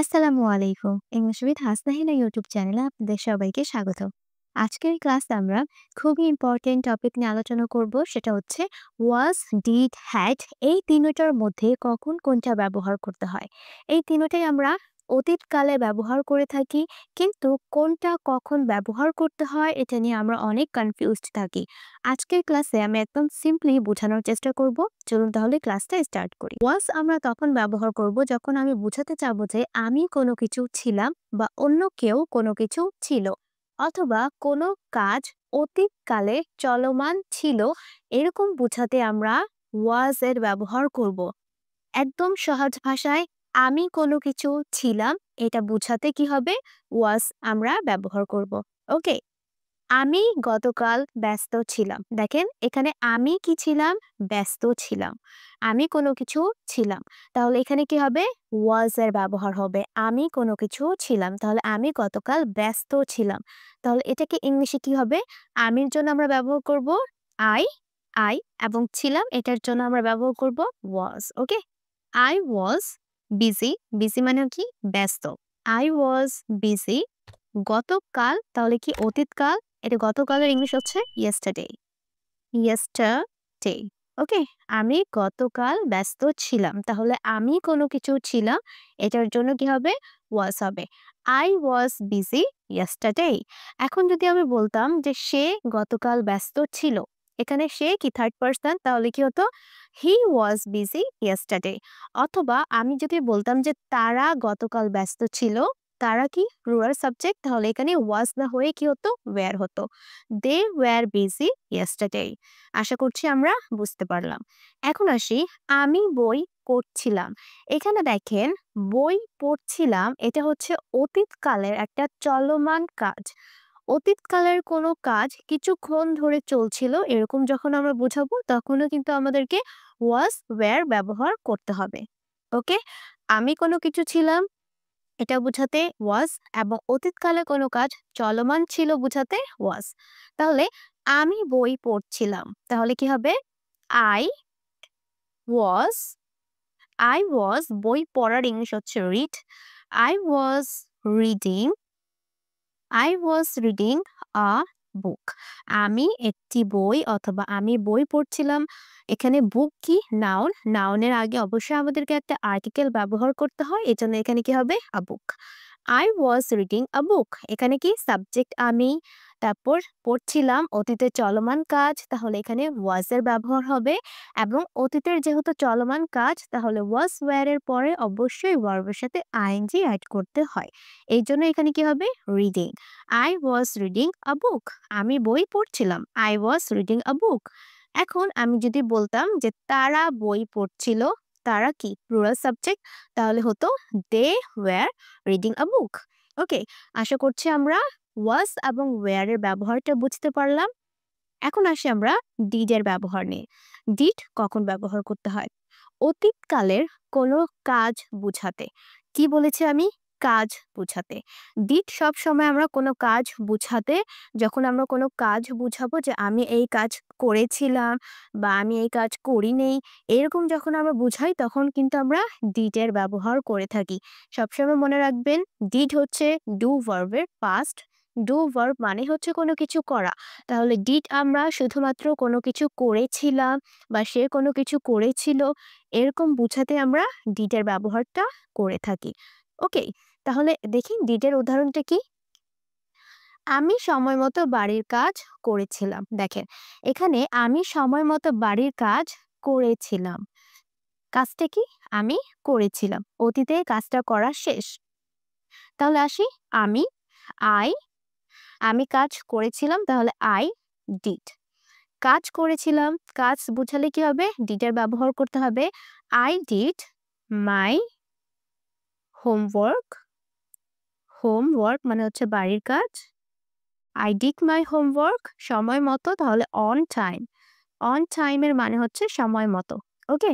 আসসালামু আলাইকুম। English with Hasnahina YouTube চ্যানেলে আপনাদের সবাইকে স্বাগত। আজকের ক্লাসে আমরা খুবই ইম্পর্টেন্ট টপিক নিয়ে আলোচনা করব। সেটা হচ্ছে ওয়াজ, ডিড, হ্যাড এই তিনটার মধ্যে কখন কোনটা ব্যবহার করতে হয়। এই তিনটাই আমরা অতীতকালে ব্যবহার করে থাকি, কিন্তু কোনটা কখন ব্যবহার করতে হয় এটা নিয়ে আমরা অনেক কনফিউজড থাকি। আজকের ক্লাসে আমি একদম সিম্পলি বোঝানোর চেষ্টা করব। চলুন তাহলে ক্লাসটা স্টার্ট করি। ওয়াজ আমরা তখন ব্যবহার করব যখন আমি বোঝাতে চাবো যে আমি কোনো কিছু ছিলাম বা অন্য কেউ কোনো কিছু ছিল, অথবা কোনো কাজ অতীতকালে চলমান ছিল, এরকম বোঝাতে আমরা ওয়াজ এর ব্যবহার করব। একদম সহজ ভাষায় আমি কোনো কিছু ছিলাম এটা বোঝাতে কি হবে, ওয়াজ আমরা ব্যবহার করব। ওকে, আমি গতকাল ব্যস্ত ছিলাম। দেখেন এখানে আমি কি ছিলাম? ব্যস্ত ছিলাম। আমি কোনো কিছু ছিলাম। তাহলে এখানে কি হবে? ওয়াজ এর ব্যবহার হবে। আমি কোনো কিছু ছিলাম। তাহলে আমি গতকাল ব্যস্ত ছিলাম। তাহলে এটাকে ইংলিশে কি হবে? আমির জন্য আমরা ব্যবহার করব আই, আই, এবং ছিলাম এটার জন্য আমরা ব্যবহার করব ওয়াজ। ওকে? I was busy, busy মানে কি? ব্যস্ত। I was busy গতকাল, তাহলে কি অতীতকাল? এটা গতকালের ইংলিশ হচ্ছে yesterday, yesterday। ওকে, আমি গতকাল ব্যস্ত ছিলাম। তাহলে আমি কোনো কিছু ছিলাম এটার জন্য কি হবে? was হবে। I was busy yesterday। এখন যদি আমি বলতাম যে সে গতকাল ব্যস্ত ছিল, এখানে সে কি থার্ড পারসন, তাহলে কি হতো? হি ওয়াজ বিজি ইয়েস্টারডে। অথবা আমি যদি বলতাম যে তারা গতকাল ব্যস্ত ছিল, তারা কি প্লুরাল সাবজেক্ট, তাহলে এখানে ওয়াজ না হয়ে কি হতো? ওয়্যার হতো। They were busy yesterday. আশা করছি আমরা বুঝতে পারলাম। এখন আসি, আমি বই পড়ছিলাম। এখানে দেখেন, বই পড়ছিলাম এটা হচ্ছে অতীতকালের একটা চলমান কাজ। অতীতকালের কোনো কাজ কিছুক্ষণ ধরে চলছিল এরকম যখন আমরা বোঝাবো, তখনও কিন্তু আমাদেরকে ওয়াজ ওয়্যার ব্যবহার করতে হবে। ওকে, আমি কোনো কিছু ছিলাম এটা বোঝাতে ওয়াজ, এবং অতীতকালে কোনো কাজ চলমান ছিল বোঝাতে ওয়াজ। তাহলে আমি বই পড়ছিলাম, তাহলে কি হবে? আই ওয়াজ, আই ওয়াজ, বই পড়ার ইংলিশ হচ্ছে read. I was reading, I was reading a book। আমি একটি বই অথবা আমি বই পড়ছিলাম। এখানে বুক কি? নাউন। নাউনের আগে অবশ্যই আমাদেরকে একটা আর্টিকেল ব্যবহার করতে হয়। এজন্য এখানে কি হবে? a book। I was reading a book। এখানে কি? সাবজেক্ট আমি, তারপর পড়ছিলাম অতীতের চলমান কাজ, তাহলে এখানে was এর ব্যবহার হবে। এবং অতীতের যেহেতু চলমান কাজ, তাহলে was were এর পরে অবশ্যই ভার্বের সাথে ing অ্যাড করতে হয়। এই জন্য এখানে কি হবে? Reading. I was reading a book। আমি বই পড়ছিলাম। I was reading a book। এখন আমি যদি বলতাম যে তারা বই পড়ছিল, তারা কি? প্লুরাল সাবজেক্ট, তাহলে হতো দে ওয়্যার রিডিং আ বুক। ওকে, আশা করছি আমরা was এবং were এর ব্যবহারটা বুঝতে পারলাম। এখন আসি আমরা ডিড এর ব্যবহার নিয়ে। ডিড কখন ব্যবহার করতে হয়? অতীতকালের কোনো কাজ বুঝাতে। কি বলেছি আমি? কাজ বুঝাতে। ডিড সবসময় আমরা কোনো কাজ বুঝাতে, যখন আমরা কোনো কাজ বুঝাবো যে আমি এই কাজ করেছিলাম বা আমি এই কাজ করিনি, এরকম যখন আমরা বুঝাই তখন কিন্তু আমরা ডিড এর ব্যবহার করে থাকি। সবসময় মনে রাখবেন, ডিড হচ্ছে ডু ভার্বের পাস্ট। ডু ভার্ব মানে হচ্ছে কোনো কিছু করা। তাহলে ডিড আমরা শুধুমাত্র কোনো কিছু করেছিলাম বা সে কোনো কিছু করেছিল, এরকম বুঝাতে আমরা ডিড এর ব্যবহারটা করে থাকি। ওকে, তাহলে দেখি ডিডের উদাহরণটা কি? আমি সময় মতো বাড়ির কাজ করেছিলাম। দেখেন এখানে আমি সময় মতো বাড়ির কাজ করেছিলাম। কাজটা কি? আমি করেছিলাম। অতীতে কাজটা করা শেষ। তাহলে আসি আমি, আই, আমি কাজ করেছিলাম, তাহলে আই ডিড। কাজ করেছিলাম, কাজ বুঝালে কি হবে? ডিড এর ব্যবহার করতে হবে। I did my homework. Homework মানে হচ্ছে বাড়ির কাজ। আই ডিড মাই হোমওয়ার্ক সময় মতো, তাহলে অন টাইম। অন টাইম এর মানে হচ্ছে সময় মতো। Okay,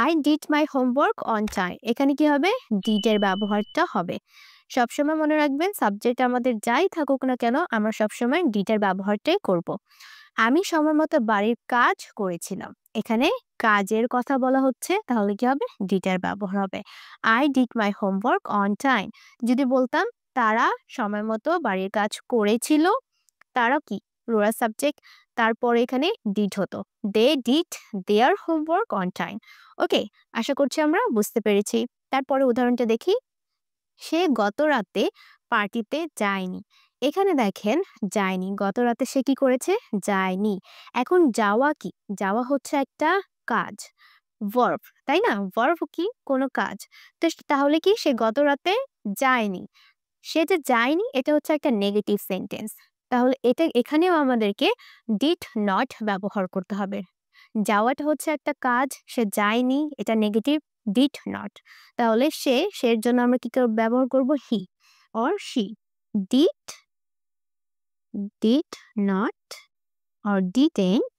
I did my homework on time. এখানে কি হবে? ডিড এর ব্যবহারটা হবে। সবসময় মনে রাখবেন, সাবজেক্ট আমাদের যাই থাকুক না কেন আমরা সবসময় ডিড এর ব্যবহারটাই করব। আমি সময়মতো বাড়ির কাজ করেছিলাম। এখানে কাজের কথা বলা হচ্ছে, তাহলে কি হবে? ডিড এর ব্যবহার হবে। I did my homework on time. যদি বলতাম তারা সময়মতো বাড়ির কাজ করেছিল, তারা কি? প্লুরাল সাবজেক্ট, তারপরে এখানে ডিড হতো। They did their homework on time. ওকে, আশা করছি আমরা বুঝতে পেরেছি। তারপরে উদাহরণটা দেখি। সে গত রাতে পার্টিতে যায়নি। এখানে দেখেন যায়নি। গত রাতে সে কি করেছে? যায়নি। এখন যাওয়া কি? যাওয়া হচ্ছে একটা কাজ। ভার্ব, তাই না? ভার্ব কি? কোনো কাজ। তো তাহলে কি সে গত রাতে যায়নি। সে যে যায়নি এটা হচ্ছে একটা নেগেটিভ সেন্টেন্স। তাহলে এটা এখানেও আমাদেরকে ডিড নট ব্যবহার করতে হবে। যাওয়াটা হচ্ছে একটা কাজ, সে যায়নি, এটা নেগেটিভ, ডিড নট। তাহলে সের জন্য আমরা কি ব্যবহার করব? He or she. Did, did not or didn't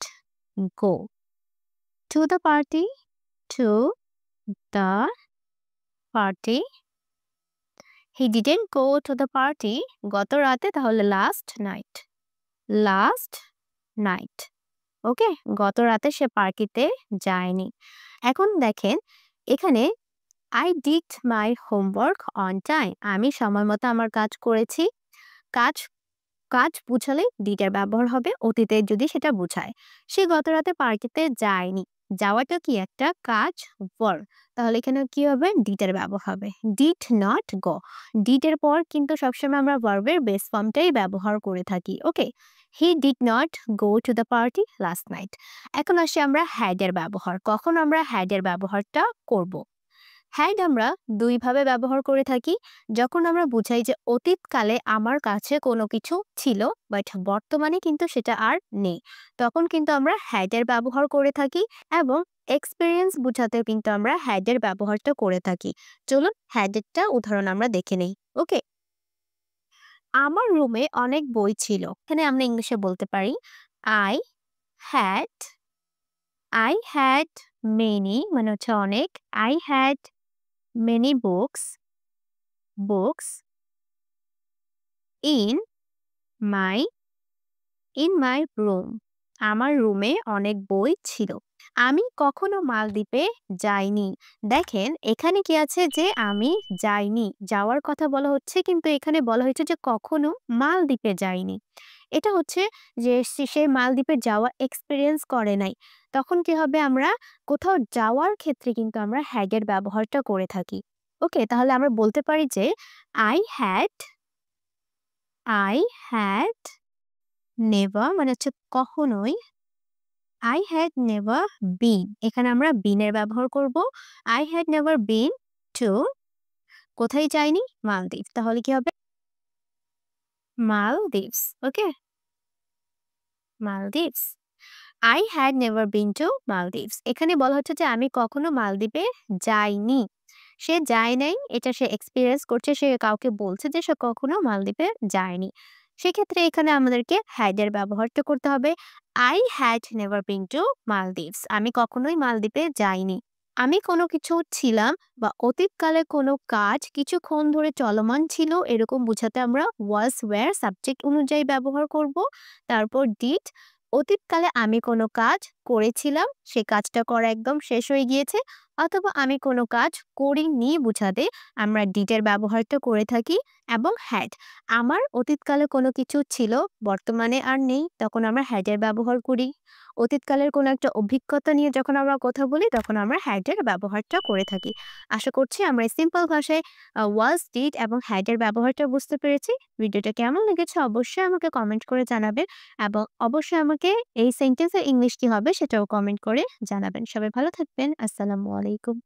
go to the party, two the party. He didn't go to the party গত রাতে, তাহলে লাস্ট নাইট, লাস্ট নাইট। ওকে, গত রাতে সে পার্টিতে যায়নি। এখন দেখেন এখানে I did my homework on time. আমি সময় মতো আমার কাজ করেছি। কাজ কাজ বুঝালে ডিড এর ব্যবহার হবে অতীতে যদি সেটা বুঝায়। সে গত রাতে পার্টিতে যায়নি। যাওয়াটা কি? একটা কাজ, ভার্ব। তাহলে এখানে কি হবে? ডিড এর ব্যবহার হবে। Did not go. ডিড এর পর কিন্তু সবসময় আমরা ভার্বের বেস ফর্মটাই ব্যবহার করে থাকি। Okay, he did not go to the party last night. এখন আসি আমরা হ্যাড এর ব্যবহার। কখন আমরা হ্যাড এর ব্যবহারটা করব? হ্যাড আমরা দুইভাবে ব্যবহার করে থাকি। যখন আমরা বুঝাই যে অতীতকালে আমার কাছে কোনো কিছু ছিল, বাট বর্তমানে কিন্তু সেটা আর নেই, তখন কিন্তু আমরা হ্যাড এর ব্যবহার করে থাকি। এবং এক্সপিরিয়েন্স বোঝাতেও কিন্তু আমরা হ্যাড এর ব্যবহারটা করে থাকি। চলুন হ্যাড এরটা উদাহরণ আমরা দেখে নেই। ওকে, আমার রুমে অনেক বই ছিল। এখানে আমরা ইংলিশে বলতে পারি I had, I had many, মানে হচ্ছে অনেক। I had many books in my room. আমার রুমে অনেক বই ছিল। আমি কখনো মালদ্বীপে যাইনি। দেখেন এখানে কি আছে? যে আমি যাইনি, যাওয়ার কথা বলা হচ্ছে, কিন্তু এখানে বলা হয়েছে যে কখনো মালদ্বীপে যাইনি। এটা হচ্ছে যে সে মালদ্বীপে যাওয়া এক্সপেরিয়েন্স করে নাই। তখন কি হবে? আমরা কোথাও যাওয়ার ক্ষেত্রে কিন্তু আমরা হ্যাড এর ব্যবহারটা করে থাকি। ওকে, তাহলে আমরা বলতে পারি যে I had, I had never, মানে হচ্ছে কখনোই। আই হ্যাড নেভার বিন, এখানে আমরা বিন এর ব্যবহার করব। I had never been to, কোথায় যাইনি? মালদ্বীপ। তাহলে কি হবে? Maldives. Okay, Maldives. I had never been to Maldives. এখানে বলা হচ্ছে যে আমি কখনো মালদ্বীপে যাইনি। সে যায় নাই, এটা সে এক্সপিরিয়েন্স করছে, সে কাউকে বলছে যে সে কখনো মালদ্বীপে যায়নি। সেক্ষেত্রে এখানে আমাদেরকে হ্যাড এর ব্যবহারটা করতে হবে। I had never been to Maldives. আমি কখনোই মালদ্বীপে যাইনি। আমি কোনো কিছু ছিলাম বা অতীতকালে কোনো কাজ কিছুক্ষণ ধরে চলমান ছিল, এরকম বোঝাতে আমরা ওয়াজ ওয়্যার সাবজেক্ট অনুযায়ী ব্যবহার করব। তারপর ডিড, অতীতকালে আমি কোনো কাজ করেছিলাম, সে কাজটা করা একদম শেষ হয়ে গিয়েছে। অথবা আমি কোনো কাজ করিনি বোঝাতে আমরা ডিড এর ব্যবহারটা করে থাকি। এবং হ্যাড, আমার অতীতকালে কোনো কিছু ছিল, বর্তমানে আর নেই, তখন আমরা হ্যাড এর ব্যবহার করি। অতীতকালের কোনো একটা অভিজ্ঞতা নিয়ে যখন আমরা কথা বলি, তখন আমরা হ্যাড এর ব্যবহারটা করে থাকি। আশা করছি আমরা এই সিম্পল ভাষায় ওয়াজ, ডিড এবং হ্যাড এর ব্যবহারটা বুঝতে পেরেছি। ভিডিওটা কেমন লেগেছে অবশ্যই আমাকে কমেন্ট করে জানাবেন। এবং অবশ্যই আমাকে এই সেন্টেন্সের ইংলিশ কি হবে সেটাও কমেন্ট করে জানাবেন। সবাই ভালো থাকবেন। আসসালামু আলাইকুম।